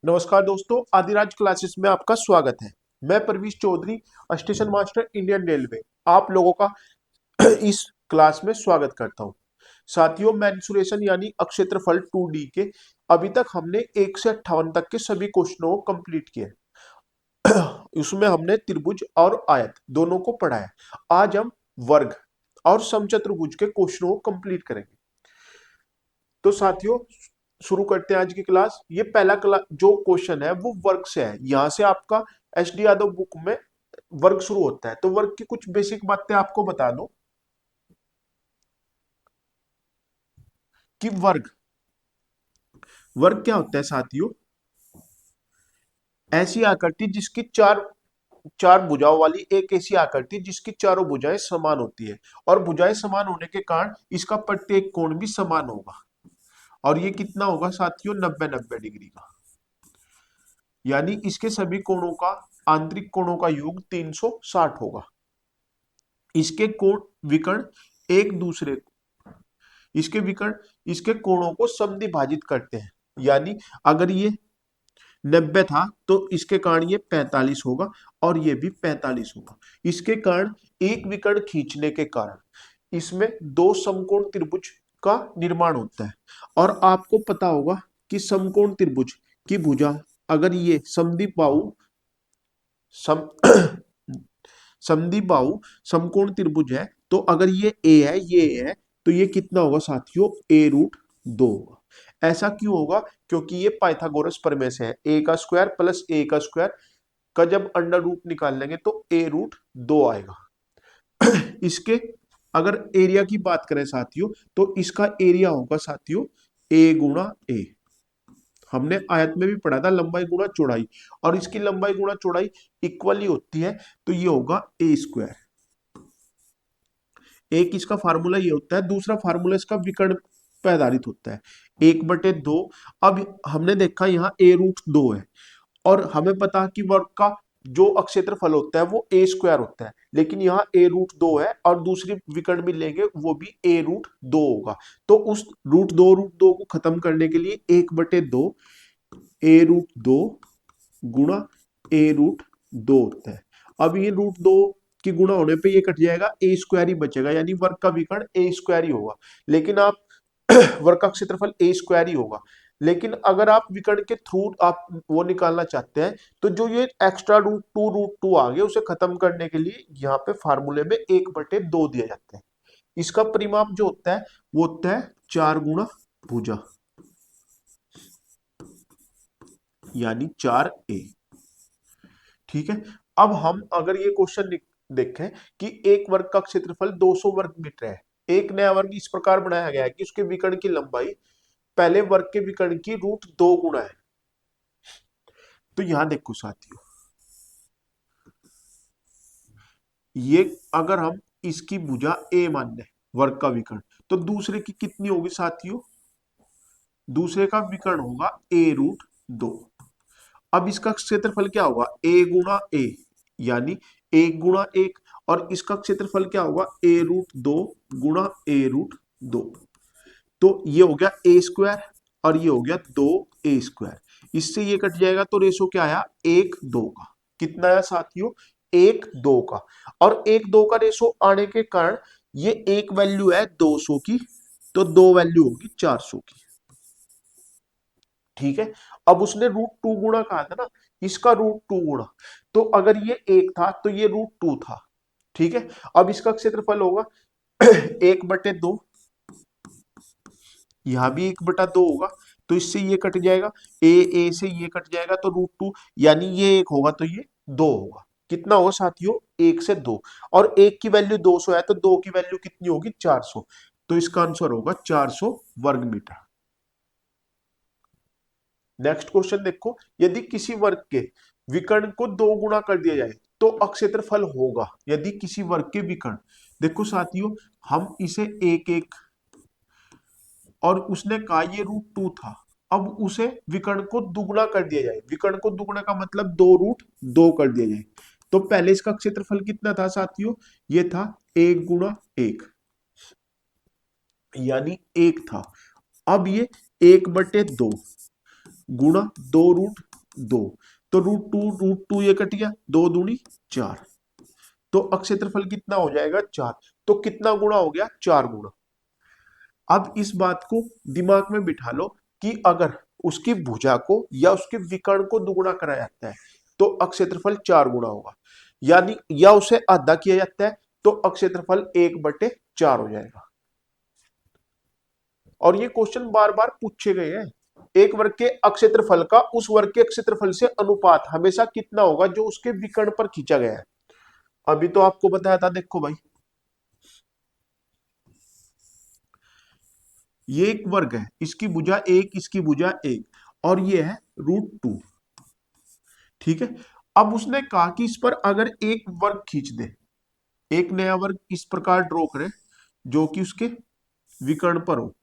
नमस्कार दोस्तों, आदिराज क्लासेस में आपका स्वागत है। मैं Parvish Chaudhary, station master Indian railway, आप लोगों का इस क्लास में स्वागत करता हूं। साथियों, मेंसुरेशन यानी अक्षेत्रफल 2D के अभी तक हमने 1 से 58 तक के सभी क्वेश्चनों को कंप्लीट किए। उसमें हमने त्रिभुज और आयत दोनों को पढ़ा है। आज हम वर्ग और समचतुर्भुज के क्वेश्चनों को कंप्लीट करेंगे। तो साथियों, शुरू करते हैं आज की क्लास। ये पहला क्लास जो क्वेश्चन है वो वर्ग से है। यहां से आपका SD यादव बुक में वर्ग शुरू होता है। तो वर्ग की कुछ बेसिक बातें आपको बता दूं कि वर्ग वर्ग क्या होता है साथियों। ऐसी आकृति जिसकी चार चार भुजाओं वाली एक ऐसी आकृति जिसकी चारों भुजाएं समान होती है, और भुजाएं समान होने के कारण इसका प्रत्येक कोण भी समान होगा। और ये कितना होगा साथियों? 90-90 डिग्री का। यानी इसके सभी कोणों का आंतरिक कोणों का योग 360 होगा। इसके कोण विकर्ण एक दूसरे इसके विकर्ण इसके कोणों को समद्विभाजित करते हैं। यानी अगर ये 90 था तो इसके कारण ये 45 होगा और ये भी 45 होगा। इसके कारण एक विकर्ण खींचने के कारण इसमें दो समकोण त्रिभुज का निर्माण होता है। और आपको पता होगा कि समकोण त्रिभुज की भुजा अगर ये समद्विबाहु सम समद्विबाहु समकोण त्रिभुज है, तो अगर ये ए है, ये है, तो ये कितना होगा साथियों? a√2 होगा। ऐसा क्यों होगा? क्योंकि ये पाइथागोरस प्रमेय से है। a का स्क्वायर प्लस a का स्क्वायर का जब अंडर रूट निकाल लेंगे तो a√2 आएगा। इसके अगर एरिया की बात करें साथियों, तो इसका एरिया होगा साथियों a गुणा a। हमने आयत में भी पढ़ा था लंबाई गुणा चौड़ाई, और इसकी लंबाई गुणा चौड़ाई इक्वली होती है, तो ये होगा a स्क्वायर। एक इसका फार्मूला ये होता है, दूसरा फार्मूला इसका विकर्ण पे आधारित होता है, 1/2। अब हमने देखा यहाँ a√2 है, और हमें पता कि वर्ग का जो अक्षेत्रफल होता है वो a स्क्वायर होता है, लेकिन यहाँ a√2 है और दूसरी विकर्ण भी लेंगे वो भी a√2 होगा। तो उस √2 को खत्म करने के लिए 1/2 a√2 गुणा a√2 होता है। अब ये √2 की गुणा होने पे ये कट जाएगा, a स्क्वायर ही बचेगा, यानी वर्ग का विकर्ण a स्क्वायर ही होगा। लेकिन आप वर्ग का क्षेत्रफल a स्क्वायर ही होगा। लेकिन अगर आप विकर्ण के थ्रू आप वो निकालना चाहते हैं, तो जो ये एक्स्ट्रा √2 आ गया उसे खत्म करने के लिए यहाँ पे फार्मूले में 1/2 दिया जाता है। इसका परिमाप जो होता है वो होता है 4 गुणा भुजा, यानी 4a। ठीक है। अब हम अगर ये क्वेश्चन देखें कि एक वर्ग का क्षेत्रफल 200 वर्ग मीटर है। एक नया वर्ग इस प्रकार बनाया गया है कि उसके विकर्ण की लंबाई पहले वर्ग के विकर्ण की √2 गुना है। तो यहां देखो साथियों, ये अगर हम इसकी भुजा a मान लें वर्ग का विकर्ण, तो दूसरे की कितनी होगी साथियों? दूसरे का विकर्ण होगा a√2। अब इसका क्षेत्रफल क्या होगा? a गुणा a, यानी 1 गुणा 1, और इसका क्षेत्रफल क्या होगा? a√2 गुणा a√2। तो ये हो गया a स्क्वायर और ये हो गया 2a स्क्वायर। इससे ये कट जाएगा तो रेशो क्या आया? 1:2 का। कितना आया साथियों? 1:2 का। और 1:2 का रेशो आने के कारण ये एक वैल्यू है 200 की, तो दो वैल्यू होगी 400 की। ठीक है। अब उसने √2 गुणा कहा था ना, इसका √2 गुणा, तो अगर ये 1 था तो ये √2 था। ठीक है। अब इसका क्षेत्रफल होगा 1/2, यहां भी 1/2 होगा, तो इससे ये कट जाएगा, ए से ये कट जाएगा, तो √2, यानी ये 1 होगा तो ये 2 होगा। कितना होगा साथियों? 1 से 2, और 1 की वैल्यू 200 है तो 2 की वैल्यू कितनी होगी? 400। तो इसका आंसर होगा 400 वर्ग मीटर। नेक्स्ट क्वेश्चन देखो, यदि किसी वर्ग के विकर्ण को 2 गुना कर दिया जाए तो अक्षेत्रफल होगा। यदि किसी वर्ग के विकर्ण, देखो साथियों, हम इसे 1:1, और उसने कहा ये √2 था, अब उसे विकर्ण को दुगुना कर दिया जाए। विकर्ण को दुगुना का मतलब 2√2 कर दिया जाए, तो पहले इसका क्षेत्रफल कितना था साथियों? ये था 1 गुणा 1, यानी 1 था। अब ये 1/2 गुणा 2√2 2, तो रूट टू ये कट गया, 2 दूनी 4, तो अक्षेत्रफल कितना हो जाएगा 4। तो कितना गुणा हो गया, 4 गुणा। अब इस बात को दिमाग में बिठा लो कि अगर उसकी भुजा को या उसके विकर्ण को दुगुना करा जाता है तो अक्षेत्रफल 4 गुणा होगा, यानी या उसे आधा किया जाता है तो अक्षेत्रफल 1/4 हो जाएगा। और ये क्वेश्चन बार बार पूछे गए हैं। एक वर्ग के अक्षेत्रफल का उस वर्ग के क्षेत्रफल से अनुपात हमेशा कितना होगा जो उसके विकर्ण पर खींचा गया है। अभी तो आपको बताया था, देखो भाई ये एक वर्ग है, इसकी भुजा 1, इसकी भुजा 1, और ये है रूट 2। ठीक है, अब उसने कहा कि इस पर अगर एक वर्ग खींच दे, एक नया वर्ग इस प्रकार ड्रॉ करे जो कि उसके विकर्ण पर हो,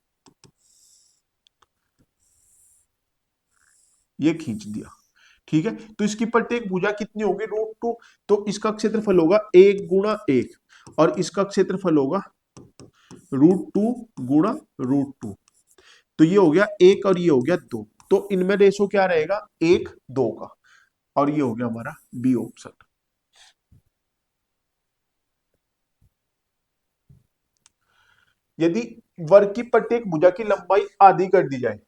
ये खींच दिया। ठीक है, तो इसकी प्रत्येक भुजा कितनी होगी, रूट 2, तो इसका क्षेत्रफल होगा 1 गुणा 1, और इसका क्षेत्रफल होगा रूट 2 तो ये हो गया 1 और ये हो गया 2, तो इनमें रेशो क्या रहेगा, 1:2 का, और ये हो गया हमारा बी ऑप्शन। यदि वर्ग की प्रत्येक भुजा की लंबाई आधी कर दी जाए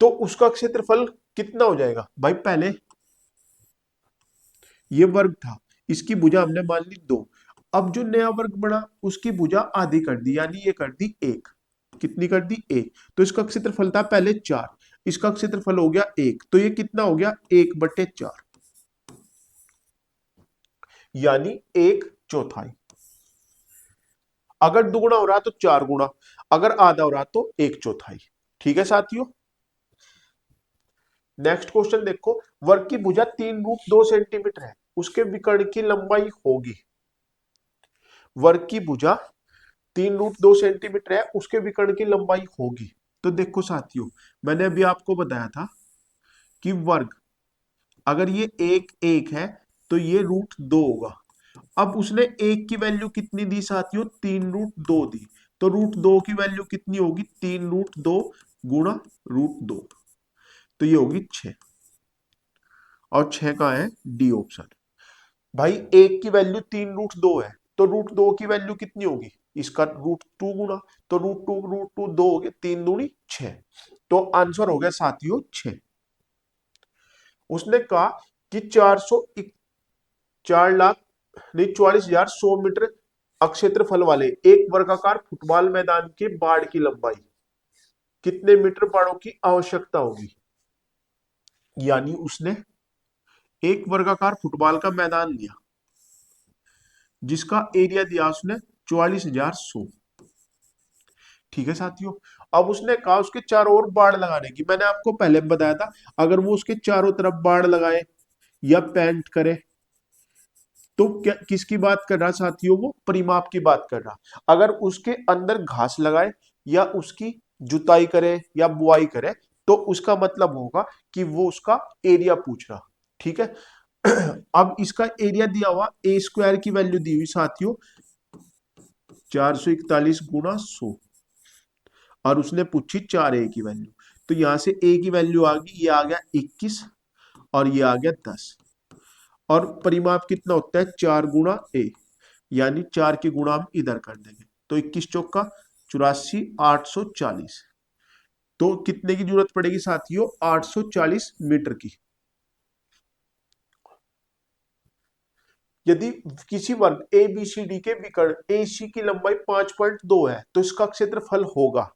तो उसका क्षेत्रफल कितना हो जाएगा। भाई पहले ये वर्ग था, इसकी भुजा हमने मान ली 2, अब जो नया वर्ग बना उसकी भुजा आधी कर दी, यानी ये कर दी 1। कितनी कर दी, 1, तो इसका क्षेत्रफल था पहले 4, इसका क्षेत्रफल हो गया 1, तो ये कितना हो गया 1/4, यानी 1/4। अगर दुगुना हो रहा तो 4 गुणा, अगर आधा हो रहा तो 1/4। ठीक है साथियों, नेक्स्ट क्वेश्चन देखो, वर्ग की भुजा 3√2 सेंटीमीटर है, उसके विकर्ण की लंबाई होगी। वर्ग की भुजा 3√2 सेंटीमीटर है, उसके विकर्ण की लंबाई होगी। तो देखो साथियों, मैंने अभी आपको बताया था कि वर्ग अगर ये 1 1 है तो ये रूट 2 होगा। अब उसने 1 की वैल्यू कितनी दी साथियों, 3√2 दी, तो रूट 2 की वैल्यू कितनी होगी, 3√2 गुणा रूट 2, तो ये होगी 6, और 6 का है डी ऑप्शन। भाई 1 की वैल्यू 3√2 है, तो रूट 2 की वैल्यू कितनी होगी, इसका रूट 2 गुना, तो रूट टू 2 हो गया, 3 दूनी 6, तो आंसर हो गया साथियों 6। उसने कहा कि 4,44,100 मीटर अक्षेत्रफल वाले एक वर्गाकार फुटबॉल मैदान के बाड़ की लंबाई कितने मीटर बाड़ों की आवश्यकता होगी। यानी उसने एक वर्गाकार फुटबॉल का मैदान लिया जिसका एरिया दिया उसने 44,100। ठीक है साथियों, अब उसने कहा उसके चारों ओर बाड़ लगाने की, मैंने आपको पहले बताया था अगर वो उसके चारों तरफ बाड़ लगाए या पेंट करे तो क्या किसकी बात कर रहा साथियों, वो परिमाप की बात कर रहा। अगर उसके अंदर घास लगाए या उसकी जुताई करे या बुआई करे तो उसका मतलब होगा कि वो उसका एरिया पूछ रहा। ठीक है, अब इसका एरिया दिया हुआ ए स्क्वायर की वैल्यू दी हुई साथियों 441 गुणा 100, और उसने पूछी 4 ए की वैल्यू, तो यहां से ए की वैल्यू आ गई, ये आ गया 21 और ये आ गया 10, और परिमाप कितना होता है 4 गुणा 1, यानी 4 के गुणा हम इधर कर देंगे, तो 21 चौका 84,840, तो कितने की जरूरत पड़ेगी साथियों, 840 मीटर की। यदि किसी वर्ग ए बी सी डी के विकर्ण ए सी की लंबाई 5.2 है तो इसका क्षेत्रफल होगा।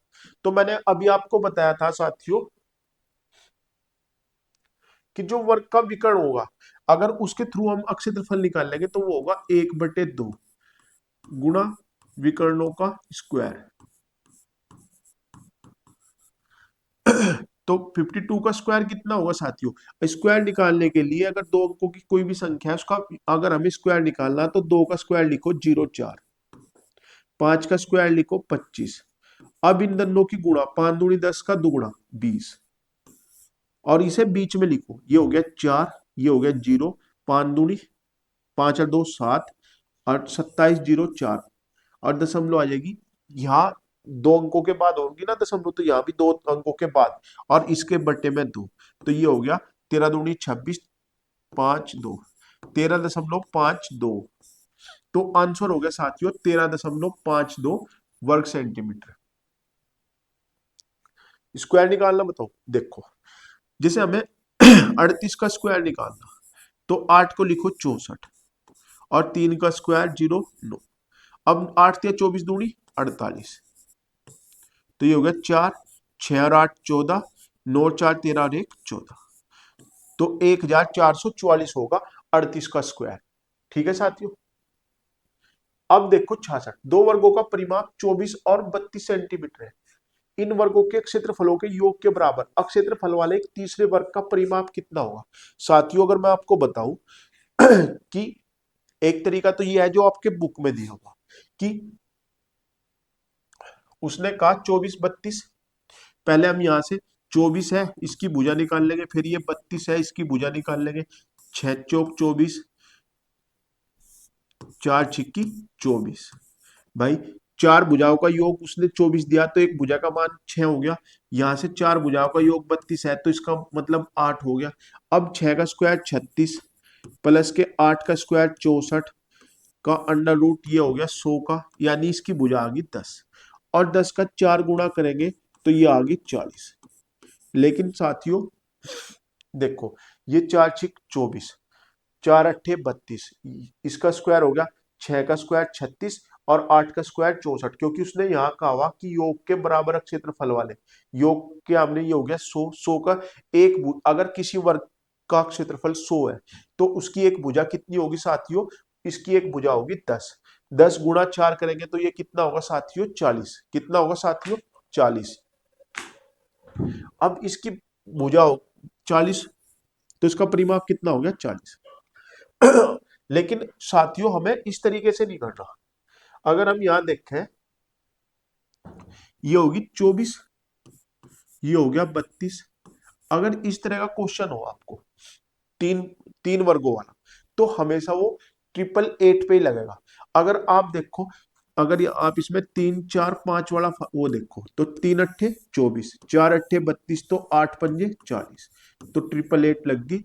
तो मैंने अभी आपको बताया था साथियों कि जो वर्ग का विकर्ण होगा अगर उसके थ्रू हम क्षेत्रफल निकाल लेंगे तो वो होगा 1/2 गुणा विकर्णों का स्क्वायर। तो 52 का स्क्वायर कितना होगा साथियों, स्क्वायर निकालने के लिए अगर दो अंकों की कोई भी संख्या है उसका अगर हमें स्क्वायर निकालना तो 2 का स्क्वायर लिखो 0,4, 5 का स्क्वायर लिखो 25, अब इन दोनों की गुणा 5 दूनी 10 का दुगुना 20, और इसे बीच में लिखो, ये हो गया 4, ये हो गया 0, 5 दूनी 5 और 2 7, और 27 0 4, और दशमलव आ जाएगी यहाँ दो अंकों के बाद होंगी ना दशमलव, तो यहाँ भी दो अंकों के बाद, और इसके बट्टे में दो, तो ये हो गया 13 दूनी 26, 5 2, 13.52। तो आंसर हो गया साथियों 13.52 वर्ग सेंटीमीटर। स्क्वायर निकालना बताओ। देखो जैसे हमें 38 का स्क्वायर निकालना, तो 8 को लिखो 64, और 3 का स्क्वायर 0 9। अब 8 या 24 दूनी 48, तो ये हो गया 4 6 और 8 14, 9 और 4 13 और 1 14, तो 1444 होगा 38 का स्क्वायर। ठीक है साथियों। अब देखो 66, दो वर्गों का परिमाप 24 और 32 सेंटीमीटर है। इन वर्गों के क्षेत्रफलों के योग के बराबर अक्षेत्रफल वाले एक तीसरे वर्ग का परिमाप कितना होगा। साथियों अगर मैं आपको बताऊं कि एक तरीका तो ये है जो आपके बुक में दिया हुआ, कि उसने कहा 24 32, पहले हम यहां से 24 है इसकी भुजा निकाल लेंगे, फिर ये 32 है इसकी भुजा निकाल लेंगे, 6 चौक 24, 4 छिक्की 24। भाई चार भुजाओं का योग उसने 24 दिया, तो एक भुजा का मान 6 हो गया। यहां से चार भुजाओं का योग 32 है, तो इसका मतलब 8 हो गया। अब 6 का स्क्वायर 36, प्लस के 8 का स्क्वायर 64 का अंडर रूट ये हो गया 100 का, यानी इसकी भुजा आ गई 10, और 10 का 4 गुणा करेंगे तो ये आ गई 40। लेकिन साथियों देखो ये 4 छिक 24, 4 अट्ठे 32, इसका स्क्वायर हो गया 6 का स्क्वायर 36, और 8 का स्क्वायर 64, क्योंकि उसने यहाँ कहा हुआ कि योग के बराबर क्षेत्रफल वाले, योग के हमने ये हो गया 100, 100 का एक अगर किसी वर्ग का क्षेत्रफल 100 है तो उसकी एक भुजा कितनी होगी साथियों, इसकी एक भुजा होगी 10, 10 गुणा 4 करेंगे तो ये कितना होगा साथियों 40, कितना होगा साथियों 40। अब इसकी भुजा हो 40, तो इसका परिमाप कितना हो गया 40। लेकिन साथियों हमें इस तरीके से नहीं करना। अगर हम यहां देखें ये होगी 24, ये हो गया 32। अगर इस तरह का क्वेश्चन हो आपको तीन तीन वर्गों वाला, तो हमेशा वो 888 पे ही लगेगा। अगर आप देखो, अगर आप इसमें 3 4 5 वाला वो देखो, तो 3 अट्ठे 24, 4 अट्ठे 32, तो 8 पंजे 40, तो 888 लग गई।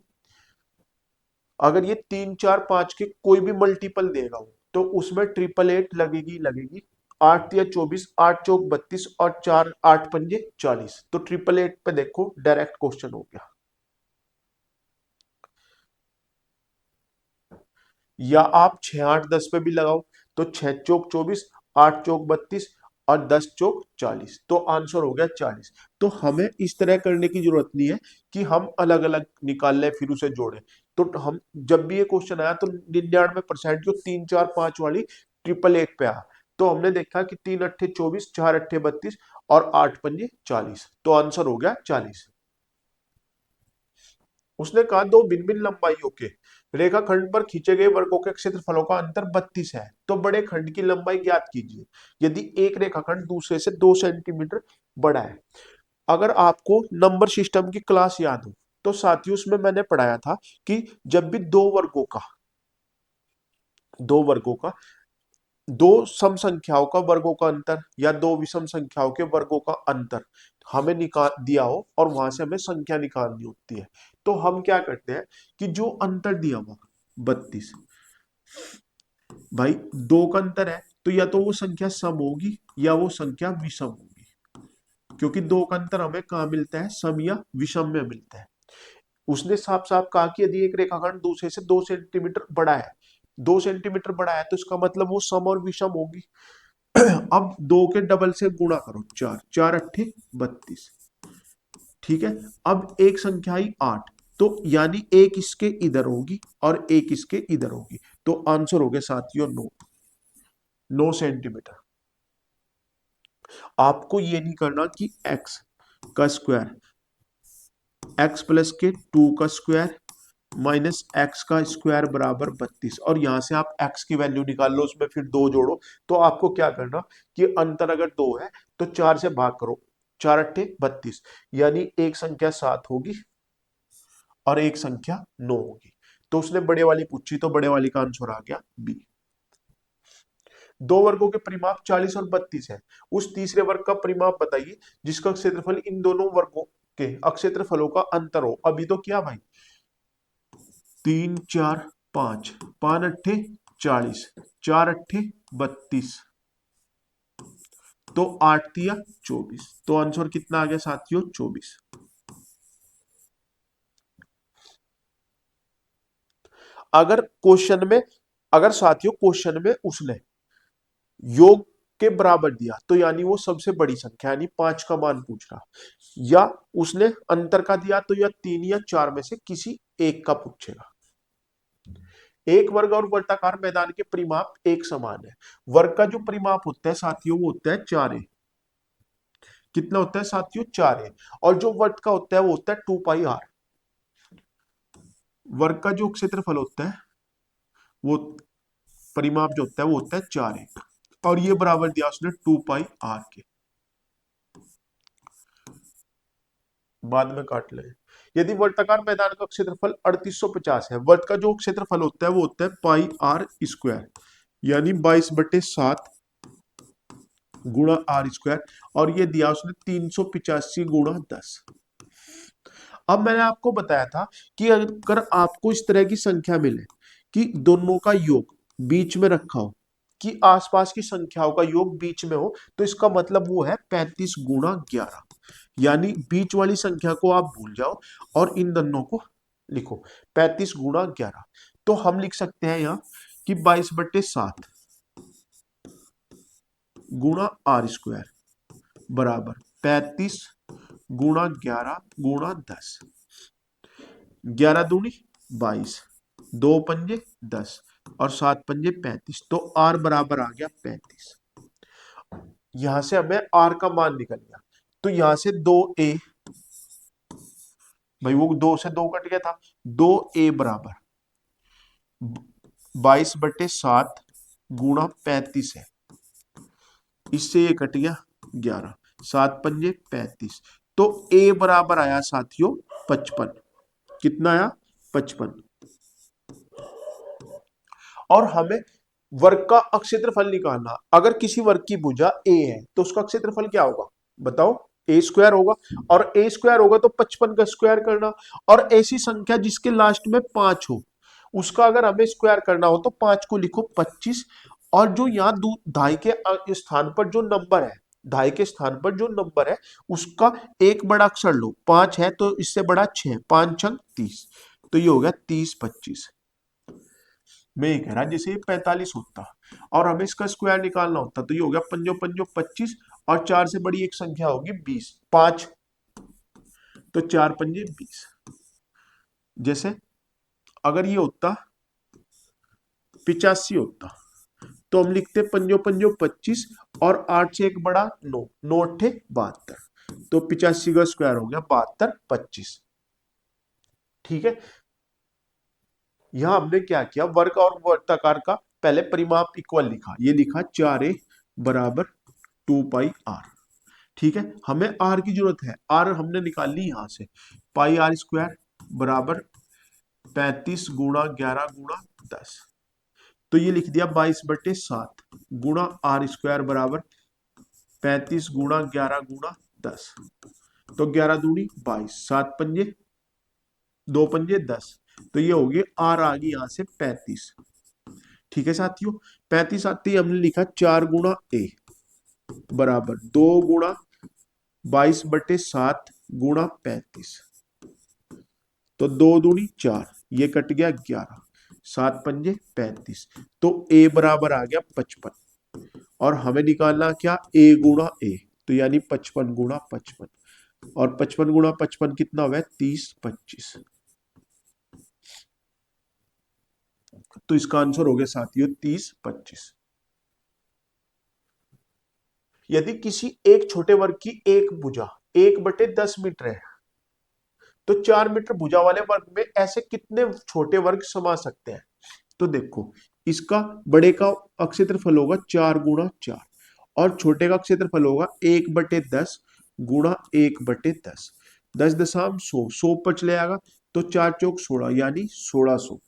अगर ये 3 4 5 के कोई भी मल्टीपल देगा वो, तो उसमें 888 लगेगी लगेगी। 8 या 24, 8 चौक 32, और 4 8 पंजे 40, तो 888 पे देखो डायरेक्ट क्वेश्चन हो गया। या आप 6 8 10 पे भी लगाओ, तो 6 चौक 24, 8 चौक 32, और 10 चौक 40, तो आंसर हो गया 40। तो हमें इस तरह करने की जरूरत नहीं है कि हम अलग अलग निकाल लें फिर उसे जोड़ें। तो हम जब भी ये क्वेश्चन आया तो 99% जो 3 4 5 वाली 888 पे आया, तो हमने देखा कि 3 अट्ठे 24, 4 अट्ठे 32, और 8 पंजे 40, तो आंसर हो गया 40। उसने कहा दो भिन्न भिन्न लंबाइयों के रेखाखंड पर खींचे गए वर्गों के क्षेत्रफलों का अंतर 32 है, तो बड़े खंड की लंबाई ज्ञात कीजिए यदि एक रेखाखंड दूसरे से 2 सेंटीमीटर बड़ा है। अगर आपको नंबर सिस्टम की क्लास याद हो, तो साथियों उसमें मैंने पढ़ाया था कि जब भी दो वर्गों का दो सम संख्याओं का वर्गों का अंतर या दो विषम संख्याओं के वर्गों का अंतर हमें निकाल दिया हो और वहां से हमें संख्या निकालनी होती है, तो हम क्या करते हैं कि जो अंतर दिया हुआ 32, भाई दो का अंतर है, तो या तो वो संख्या सम होगी या वो संख्या विषम होगी, क्योंकि दो का अंतर हमें कहाँ मिलता है, सम या विषम में मिलता है। उसने साफ साफ कहा कि यदि एक रेखाखंड दूसरे से 2 सेंटीमीटर बड़ा है, 2 सेंटीमीटर बड़ा है, तो इसका मतलब वो सम और विषम होगी। अब दो के डबल से गुणा करो, 4 4 अट्ठे 32, ठीक है। अब एक संख्या आई 8, तो यानी एक इसके इधर होगी और एक इसके इधर होगी, तो आंसर हो गया साथियों 9 सेंटीमीटर। आपको ये नहीं करना कि x का स्क्वायर, x प्लस के 2 का स्क्वायर माइनस एक्स का स्क्वायर बराबर 32, और यहां से आप x की वैल्यू निकाल लो, उसमें फिर 2 जोड़ो। तो आपको क्या करना कि अंतर अगर 2 है तो 4 से भाग करो, 4 अट्ठे 32, यानी एक संख्या 7 होगी और एक संख्या 9 होगी। तो उसने बड़े वाली पूछी, तो बड़े वाली का आंसर आ गया बी। दो वर्गों के परिमाप 40 और 32 है। उस तीसरे वर्ग का परिमाप बताइए जिसका क्षेत्रफल इन दोनों वर्गों के अक्षेत्रफलों का अंतर हो। अभी तो क्या भाई, 3 4 5, 5 अट्ठे 40, 4 अट्ठे 32, तो 8 तिया 24, तो आंसर कितना आ गया साथियों, 24। अगर क्वेश्चन में, अगर साथियों क्वेश्चन में उसने योग के बराबर दिया तो यानी वो सबसे बड़ी संख्या यानी 5 का मान पूछ रहा, या उसने अंतर का दिया तो या 3 या 4 में से किसी एक का पूछेगा। एक वर्ग और वर्ताकार मैदान के परिमाप एक समान है। वर्ग का जो परिमाप होता है साथियों वो होता है 4a। कितना होता है साथियों, 4a। और जो वर्ग का होता है वो होता है 2 पाई r। वर्ग का जो क्षेत्रफल होता है वो परिमाप जो होता है वो होता है 4a, और ये बराबर दिया उसने 2 पाई r के। बाद में काट ले। यदि वर्ताकार मैदान का क्षेत्रफल 3850 है, वर्ग का जो क्षेत्रफल होता है वो होता है πr², यानी 22/7 गुणा r², और ये दिया उसने 385 गुणा 10। अब मैंने आपको बताया था कि अगर आपको इस तरह की संख्या मिले कि दोनों का योग बीच में रखा हो, कि आसपास की संख्याओं का योग बीच में हो, तो इसका मतलब वो है 35 गुणा 11। यानी बीच वाली संख्या को आप भूल जाओ और इन दोनों को लिखो, 35 गुणा 11। तो हम लिख सकते हैं यहां कि 22/7 गुणा r² बराबर 35 गुणा 11 गुणा 10। 11 दूनी 22, 2 पंजे 10 और 7 पंजे 35, तो r बराबर आ गया 35। यहां से हमें r का मान निकल गया, तो यहां से 2a, भाई वो 2 से 2 कट गया था, 2a बराबर 22/7 गुणा 35 है। इससे ये कट गया 11, 7 पंजे 35, तो a बराबर आया साथियों 55। कितना आया, 55। और हमें वर्ग का अक्षेत्रफल निकालना, अगर किसी वर्ग की भुजा a है तो उसका क्षेत्रफल क्या होगा बताओ, a² होगा, और a² होगा तो 55 का स्क्वायर करना, और ऐसी संख्या जिसके लास्ट में 5 हो उसका अगर हमें स्क्वायर करना हो तो 5 को लिखो 25, और जो यहाँ ढाई के स्थान पर जो नंबर है, ढाई के स्थान पर जो नंबर है उसका एक बड़ा अक्षर लो, 5 है तो इससे बड़ा 6, 5 छंग 30, तो ये हो गया 30 25। मैं ये कह रहा जैसे ये 45 होता और हमें इसका स्क्वायर निकालना होता तो ये हो गया पंजो पंजो 25, और 4 से बड़ी एक संख्या होगी 20, 5, तो 4 पंजे 20। जैसे अगर ये होता 85 होता तो हम लिखते पंजो पंजो 25, और 8 से एक बड़ा 9, 9 अट्ठे 72, तो 85 का स्क्वायर हो गया 72 25। ठीक है, यहां हमने क्या किया, वर्ग और वर्ताकार का पहले परिमाप इक्वल लिखा, ये लिखा 4a बराबर 2 पाई r। ठीक है, हमें r की जरूरत है, r हमने निकाल ली यहां से, πr² बराबर 35 गुणा 11 गुणा 10, तो ये लिख दिया 22/7 गुणा r² बराबर 35 गुणा 11 गुणा 10, तो 11 दूनी 22, 7 पंजे 2 पंजे 10, तो ये हो गया r आ गई यहां से 35। ठीक है साथियों, 35 आते ही हमने लिखा 4 गुणा a बराबर 2 गुणा 22/7 गुणा 35, तो 2 दूनी 4, ये कट गया 11, 7 पंजे 35, तो a बराबर आ गया 55, और हमें निकालना क्या, a गुणा a, तो यानी 55 गुणा 55, और 55 गुणा 55 कितना हुआ, 30 25। तो इसका आंसर हो गया साथियों 30 25। यदि किसी एक छोटे वर्ग की एक भुजा 1/10 मीटर है, तो 4 मीटर भुजा वाले वर्ग में ऐसे कितने छोटे वर्ग समा सकते हैं। तो देखो, इसका बड़े का अक्षेत्रफल होगा 4 गुणा 4, और छोटे का क्षेत्रफल होगा 1/10 गुणा 1/10, 10 दशम 100, 100 पर चले आएगा तो 4 चौक 16, यानी 1600।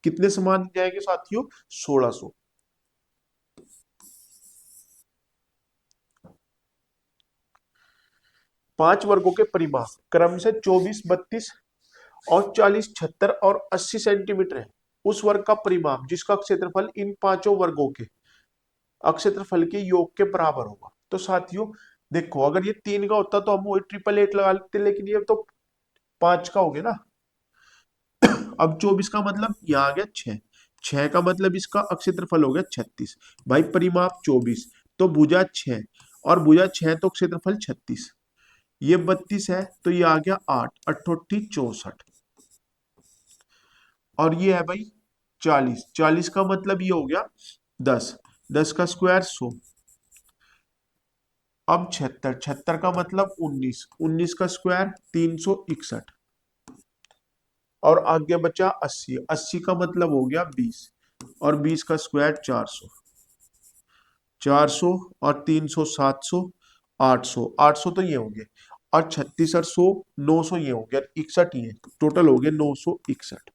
कितने समान जाएंगे साथियों, 1600। 5 वर्गों के परिमाप क्रम से 24, 32 और 40, 76 और 80 सेंटीमीटर है। उस वर्ग का परिमाप जिसका क्षेत्रफल इन पांचों वर्गों के अक्षेत्रफल के योग के बराबर होगा। तो साथियों देखो, अगर ये 3 का होता तो हम वही 888 लगा लेते, लेकिन ये तो 5 का हो गया ना। अब 24 का मतलब यहाँ आ गया 6, 6 का मतलब इसका अक्षेत्रफल हो गया 36। भाई परिमाप 24 तो भुजा 6 और भुजा 6 तो क्षेत्रफल 36, ये 32 है तो ये आ गया 8, 8 64 और ये है भाई 40, 40 का मतलब ये हो गया 10, 10 का स्क्वायर 100। अब 76, 76 का मतलब 19, 19 का स्क्वायर 361 और आगे बचा 80, 80 का मतलब हो गया 20 और 20 का स्क्वायर 400, 400 और 300 700, 800, 800 तो ये हो गए और 36 और 100 900 ये हो गया, 61 ये टोटल हो गए 961।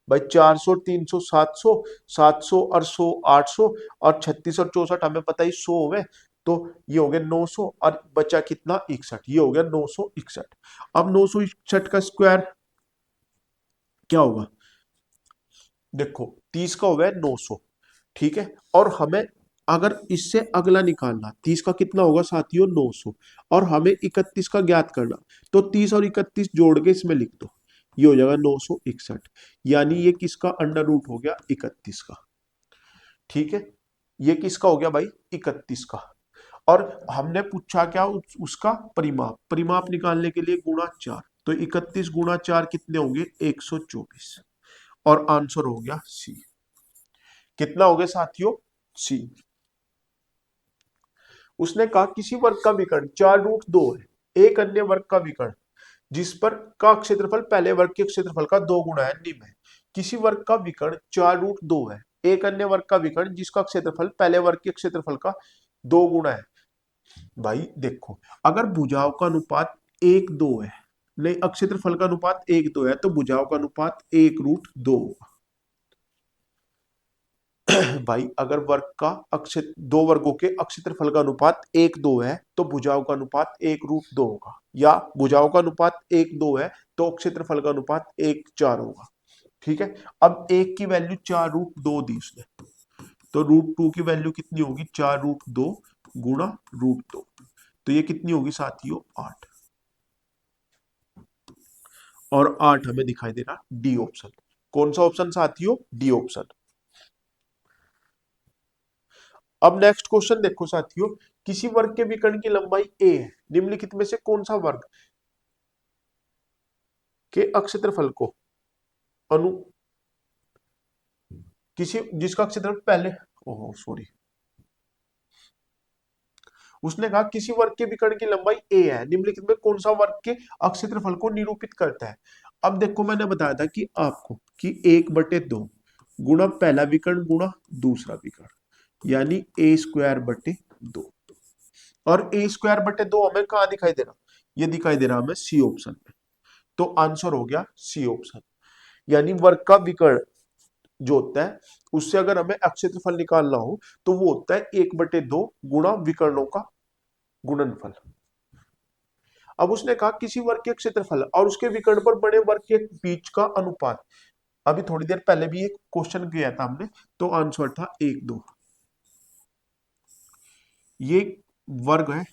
भाई 400, 300, 700, 700 और 100 800 और 36 और 64 हमें पता ही 100 हो गए, तो ये हो गया 900 और बचा कितना 61, ये हो गया 961। अब 961 का स्क्वायर क्या होगा, देखो 30 का हो गया 900, ठीक है। और हमें अगर इससे अगला निकालना 30 का कितना होगा साथियों 900 और हमें 31 का ज्ञात करना, तो 30 और 31 जोड़ के इसमें लिख दो, ये हो जाएगा 961, यानी ये किसका अंडर रूट हो गया 31 का, ठीक है। ये किसका हो गया भाई 31 का। और हमने पूछा क्या उसका परिमाप, परिमाप निकालने के लिए गुणा 4, तो 31 गुणा 4 कितने होंगे 124 और आंसर हो गया सी। कितना हो गया साथियों सी। उसने कहा किसी वर्ग का विकर्ण 4√2 है, एक अन्य वर्ग का विकर्ण जिस पर का क्षेत्रफल पहले वर्ग के क्षेत्रफल का 2 गुना है निम्न है। किसी वर्ग का विकर्ण 4√2 है, एक अन्य वर्ग का विकर्ण जिसका क्षेत्रफल पहले वर्ग के क्षेत्रफल का 2 गुना है। भाई देखो, अगर भुजाओं का अनुपात 1:2 है, नहीं क्षेत्रफल का अनुपात 1:2 है, तो भुजाओं का अनुपात 1√2 होगा। भाई अगर वर्ग का दो वर्गों के अक्षेत्रफल का अनुपात 1:2 है तो भुजाओं का अनुपात 1√2 होगा, या भुजाओं का अनुपात 1:2 है तो क्षेत्रफल का अनुपात 1:4 होगा, ठीक है। अब एक की वैल्यू 4√2 दी उसने, तो √2 की वैल्यू कितनी होगी 4√2 गुणा √2, तो ये कितनी होगी साथियों 8, और 8 हमें दिखाई दे रहा डी ऑप्शन। कौन सा ऑप्शन साथियों डी ऑप्शन। अब नेक्स्ट क्वेश्चन देखो साथियों, किसी वर्ग के विकर्ण की लंबाई a है, निम्नलिखित में से कौन सा वर्ग के अक्षेत्रफल को अनु किसी जिसका क्षेत्रफल पहले ओह सॉरी, उसने कहा किसी वर्ग के विकर्ण की लंबाई a है, निम्नलिखित में कौन सा वर्ग के अक्षेत्रफल को निरूपित करता है। अब देखो मैंने बताया था कि आपको कि 1/2 गुणा पहला विकर्ण गुणा दूसरा विकर्ण, यानी a²/2, और a²/2 हमें कहा दिखाई दे रहा, ये दिखाई दे रहा हमें सी ऑप्शन में, तो आंसर हो गया सी ऑप्शन। यानी वर्ग का विकर्ण जो होता है उससे अगर हमें अक्षेत्रफल निकालना हो तो वो होता है 1/2 गुणा विकर्णों का गुणनफल। अब उसने कहा किसी वर्ग के क्षेत्रफल और उसके विकर्ण पर बने वर्ग के बीच का अनुपात, अभी थोड़ी देर पहले भी एक क्वेश्चन किया था हमने, तो आंसर था 1:2। ये वर्ग है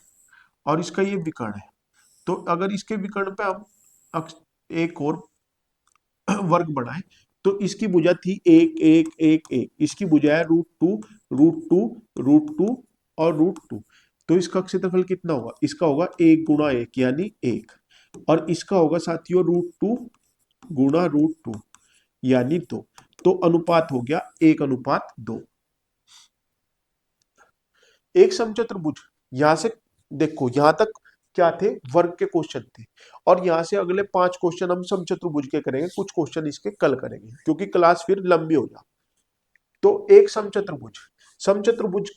और इसका ये विकर्ण है, तो अगर इसके विकर्ण पे हम एक और वर्ग बढ़ाएं तो इसकी भुजा थी 1 1 1 1, इसकी भुजा है √2 √2 √2 और √2, तो इसका क्षेत्रफल कितना होगा, इसका होगा 1 × 1 यानी 1, और इसका होगा साथियों √2 गुणा √2 यानी 2, तो अनुपात हो गया 1:2। एक समचतुर्भुज, यहां से देखो यहां तक क्या थे वर्ग के क्वेश्चन थे, और यहां से अगले 5 क्वेश्चन हम समचतुर्भुज के करेंगे, कुछ क्वेश्चन इसके कल करेंगे क्योंकि क्लास फिर लंबी हो जा। तो एक समचतुर्भुज, समचतुर्भुज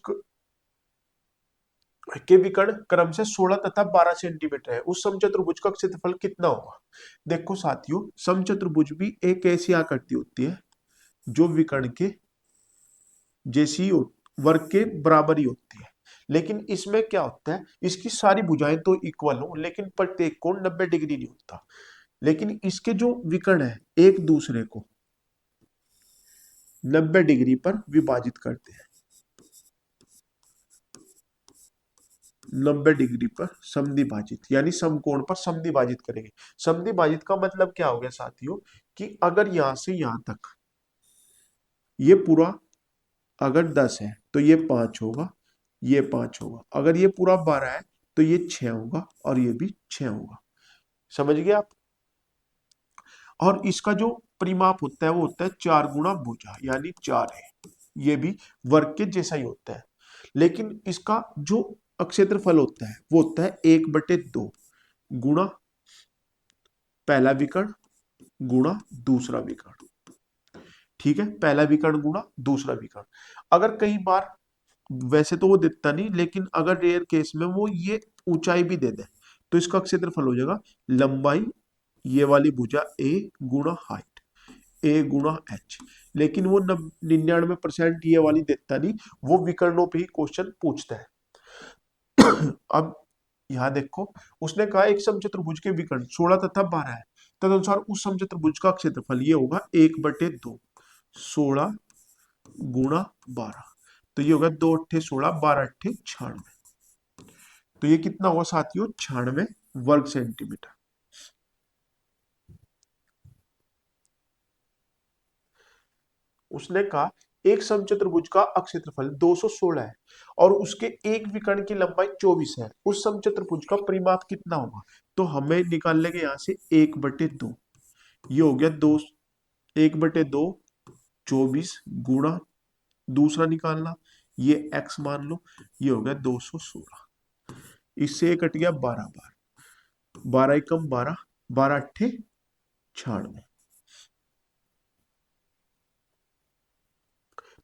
के विकर्ण क्रम से 16 तथा 12 सेंटीमीटर है, उस समचतुर्भुज का क्षेत्रफल कितना होगा। देखो साथियों समचतुर्भुज भी एक ऐसी आकृति होती है जो विकर्ण के जैसी वर्ग के बराबर ही होती है, लेकिन इसमें क्या होता है, इसकी सारी भुजाएं तो इक्वल हो लेकिन प्रत्येक कोण 90 डिग्री नहीं होता, लेकिन इसके जो विकर्ण है एक दूसरे को 90 डिग्री पर विभाजित करते हैं, 90 डिग्री पर समद्विभाजित, यानी समकोण पर समद्विभाजित करेंगे। समद्विभाजित का मतलब क्या हो गया साथियों, कि अगर यहां से यहां तक ये पूरा अगर 10 है तो ये 5 होगा, ये 5 होगा, अगर ये पूरा 12 है तो ये 6 होगा और ये भी 6 होगा। समझ गए आप। और इसका जो परिमाप होता है वो होता है 4 गुणा भुजा, यानी 4 है, ये भी वर्ग के जैसा ही होता है। लेकिन इसका जो अक्षेत्रफल होता है वो होता है 1/2 गुणा पहला विकर्ण गुणा दूसरा विकर्ण। ठीक है, पहला विकर्ण गुणा दूसरा विकर्ण। अगर कई बार वैसे तो वो देता नहीं, लेकिन अगर रेयर केस में वो ये ऊंचाई भी दे दे तो इसका क्षेत्रफल हो जाएगा लंबाई ये वाली भुजा ए गुणा हाइट, ए गुणा एच। लेकिन वो 99% ये वाली देता नहीं, वो विकर्णों पे ही क्वेश्चन पूछता है। अब यहाँ देखो, उसने कहा एक समचतुर्भुज के विकर्ण 16 तथा 12 है, तदनुसार उस समचतुर्भुज का क्षेत्रफल ये होगा 1/2 16 गुणा 12, तो ये होगा 2 अट्ठे 16 12 अट्ठे 96, तो ये कितना होगा साथियों 96 वर्ग सेंटीमीटर। उसने कहा एक समचतुर्भुज का अक्षेत्रफल 216 है और उसके एक विकर्ण की लंबाई 24 है, उस समचतुर्भुज का परिमाप कितना होगा। तो हमें निकाल लेंगे यहां से 1/2, ये हो गया 2 1/2 24 गुणा दूसरा निकालना, ये x मान लो, ये हो गया 216, इससे ये कट गया 12 बार, 12 एकम 12 12 अट्ठे 96,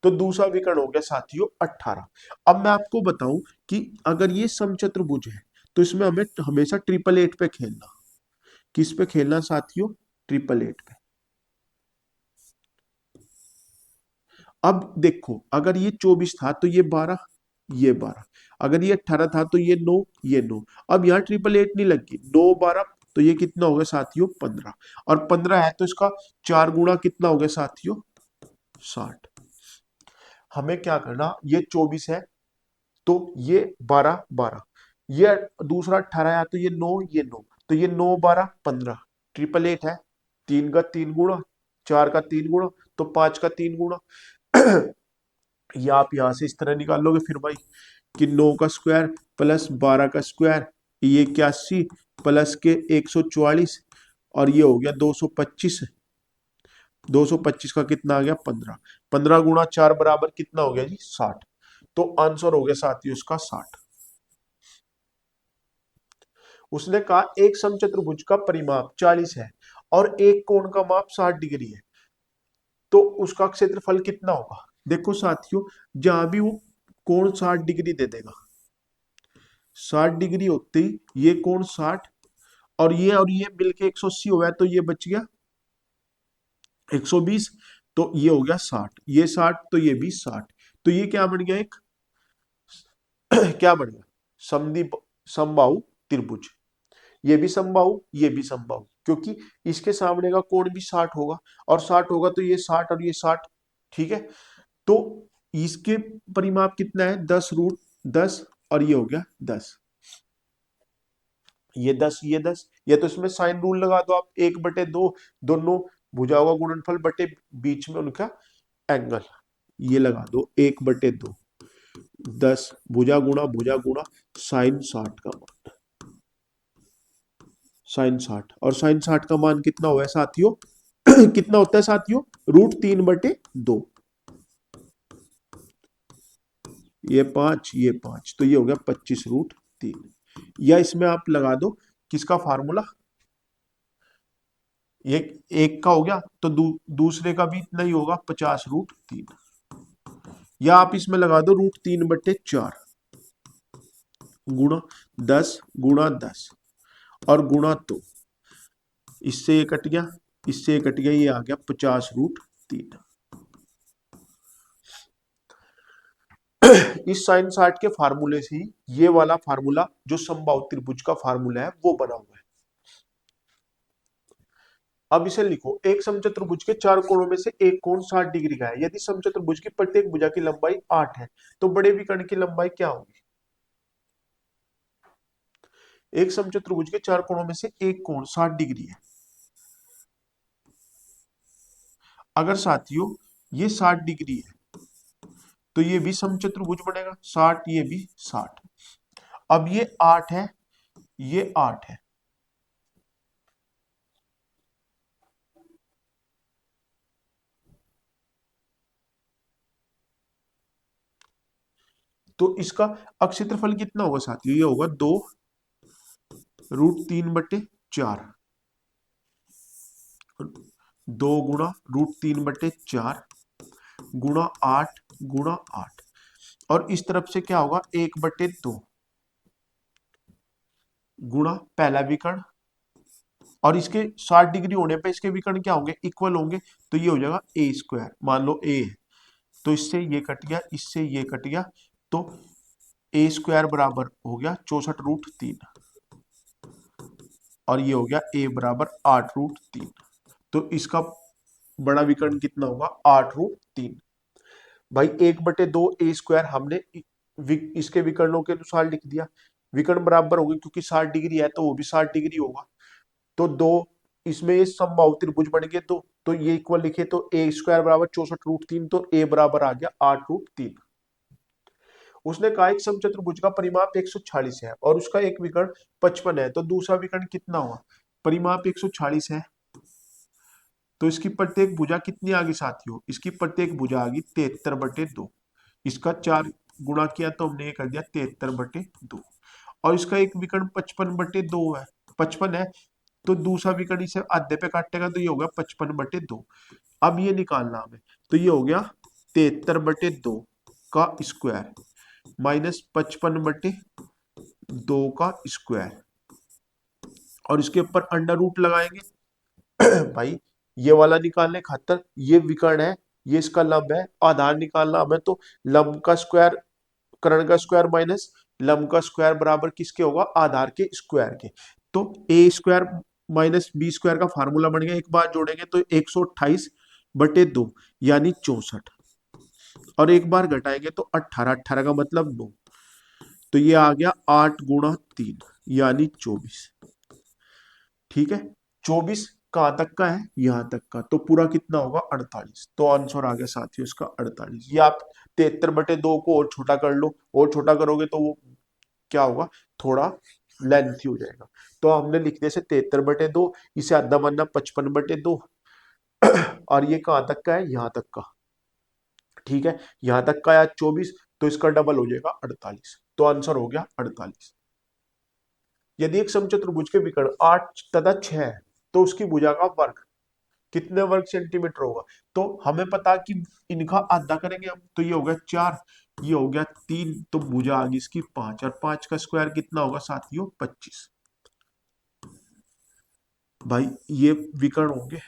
तो दूसरा विकर्ण हो गया साथियों 18। अब मैं आपको बताऊं कि अगर ये समचतुर्भुज है तो इसमें हमें हमेशा 888 पे खेलना। किस पे खेलना साथियों, 888 पे। अब देखो, अगर ये 24 था तो ये 12, ये 12, अगर ये 18 था तो ये 9, ये 9। अब यहाँ 888 नहीं लगी, 9 12, तो ये कितना हो गया साथियों 15, और 15 है तो इसका 4 गुणा कितना हो गया साथियों 60। हमें क्या करना, ये 24 है तो ये 12 12, ये दूसरा 18 है तो ये 9 ये 9, तो ये 9 12 15, 888 है, 3 का 3 गुणा, 4 का 3 गुणा, तो 5 का 3 गुणा। ये आप यहां से इस तरह निकाल लोगे फिर भाई, कि 9 का स्क्वायर प्लस 12 का स्क्वायर, ये 81 प्लस के 144, और ये हो गया 225, 225 का कितना आ गया 15, 15 गुणा 4 बराबर कितना हो गया जी 60, तो आंसर हो गया साथियों इसका 60। उसने कहा एक समचतुर्भुज का परिमाप 40 है और एक कोण का माप 60 डिग्री है, तो उसका क्षेत्रफल कितना होगा। देखो साथियों, जहां भी वो कोण 60 डिग्री दे देगा, 60 डिग्री होते ही ये कोण 60 और ये मिलके 180 हो गया, तो ये बच गया 120, तो ये हो गया 60, ये 60 तो ये भी 60, तो ये क्या बन गया एक क्या बन गया समद्वि समबाहु त्रिभुज। ये भी समबाहु ये भी समबाहु, क्योंकि इसके सामने का कोण भी 60 होगा, और 60 होगा तो ये 60 और ये 60। ठीक है, तो इसके परिमाप कितना है 10√10, और ये हो गया 10, ये 10 ये 10, ये तो इसमें साइन रूल लगा दो आप, 1/2 दोनों भुजाओं का गुणनफल बटे बीच में उनका एंगल, ये लगा दो 1/2 10 भुजा गुणा साइन 60 का मान, साइन 60, और साइन 60 का मान कितना हुआ है साथियों कितना होता है साथियों √3/2, ये 5 ये 5, तो ये हो गया 25√3, या इसमें आप लगा दो किसका फार्मूला, एक का हो गया तो दूसरे का भी इतना ही होगा 50√3, या आप इसमें लगा दो √3/4 गुणा 10 गुणा 10 और गुणा 2, इससे ये कट गया, इससे ये कट गया, ये आ गया 50√3। इस साइन 60 के फार्मूले से ही ये वाला फार्मूला जो समबाहु त्रिभुज का फार्मूला है वो बना हुआ है। अब इसे लिखो, एक समचतुर्भुज के चार कोणों में से एक कोण 60 डिग्री का है। यदि समचतुर्भुज की प्रत्येक भुजा की लंबाई 8 है तो बड़े विकर्ण की लंबाई क्या होगी? एक समचतुर्भुज के चार कोणों में से एक कोण 60 डिग्री है। अगर साथियों ये 60 डिग्री है तो ये भी समचतुर्भुज बनेगा, 60 ये भी 60। अब ये 8 है, ये 8 है, तो इसका अक्षेत्रफल कितना होगा साथियों? ये होगा 2√3/4, 2 × √3/4 गुणा 8 गुणा 8, और इस तरफ से क्या होगा? 1/2 गुणा पहला विकर्ण, और इसके 60 डिग्री होने पे इसके विकर्ण क्या होंगे? इक्वल होंगे, तो ये हो जाएगा a²। मान लो a है तो इससे ये कट गया, इससे ये कट गया, तो a² बराबर हो गया 64√3, और ये हो गया a बराबर 8√3। तो इसका बड़ा विकर्ण कितना होगा? 8√3। भाई 1/2 हमने इसके विकर्णों के अनुसार लिख दिया। विकर्ण बराबर होंगे क्योंकि 60 डिग्री है तो वो भी 60 डिग्री होगा, तो दो इसमें ये समबाहु त्रिभुज बन गए, तो ये इक्वल लिखे तो a² बराबर 64√3, तो a बराबर आ गया 8√3। उसने कहा एक समचतुर्भुज का परिमाप 146 है और उसका एक विकर्ण 55 है, तो दूसरा विकर्ण कितना हुआ? परिमाप 146 है तो इसकी प्रत्येक भुजा कितनी आ गई साथियों? इसकी प्रत्येक भुजा आ गई 73/2। इसका 4 गुणा किया तो हमने ये कर दिया 73/2, और इसका एक विकर्ण 55/2 है, 55 है, तो दूसरा विकर्ण इसे आधे पे काटेगा तो ये होगा 55/2। अब ये निकालना हमें, तो ये हो गया 73/2 का स्क्वायर माइनस 55/2 का स्क्वायर, और इसके ऊपर अंडर रूट लगाएंगे। भाई ये वाला निकालने खातर ये विकर्ण है, ये इसका लंब है, आधार निकालना हमें, तो लंब का स्क्वायर कर्ण का स्क्वायर माइनस लंब का स्क्वायर बराबर किसके होगा? आधार के स्क्वायर के। तो a² माइनस b² का फार्मूला बन गया, एक बार जोड़ेंगे तो 128/2 यानी 64, और एक बार घटाएंगे तो 18, 18 का मतलब 9, तो ये आ गया 8 × 3 यानी 24। ठीक है, 24 कहां तक का है? यहां तक का, तो पूरा कितना होगा? 48। तो आंसर आ गया साथियों इसका 48। ये आप 73/2 को और छोटा कर लो, और छोटा करोगे तो वो क्या होगा? थोड़ा लेंथी हो जाएगा। तो हमने लिख दिया 73/2, इसे आधा बनना 55/2, और ये कहां तक का है? यहां तक का। ठीक है, यहां तक का है 24, तो इसका डबल हो जाएगा 48, तो आंसर हो गया 48। यदि एक समचतुर्भुज के विकर्ण 8 तथा 6 है तो उसकी भुजा का वर्ग कितने वर्ग सेंटीमीटर होगा? तो हमें पता कि इनका आधा करेंगे हम, तो ये हो गया 4, ये हो गया 3, तो भुजा आ गई इसकी 5, और 5 का स्क्वायर कितना होगा साथियों? 25। भाई ये विकर्ण होंगे,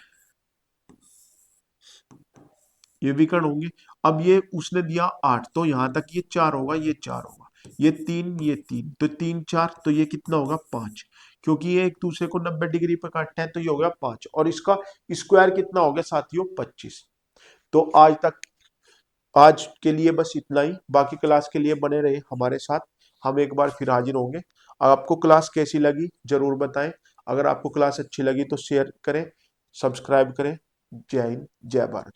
ये विकर्ण होंगे। अब ये उसने दिया 8, तो यहां तक ये 4 होगा, ये 4 होगा, ये 3, ये 3, तो 3 4, तो ये कितना होगा? 5, क्योंकि ये एक दूसरे को 90 डिग्री पर काटते हैं, तो ये हो गया 5, और इसका स्क्वायर कितना हो गया साथियों? 25। तो आज के लिए बस इतना ही, बाकी क्लास के लिए बने रहे हमारे साथ, हम एक बार फिर हाजिर होंगे। आपको क्लास कैसी लगी जरूर बताएं, अगर आपको क्लास अच्छी लगी तो शेयर करें, सब्सक्राइब करें। जय हिंद, जय भारत।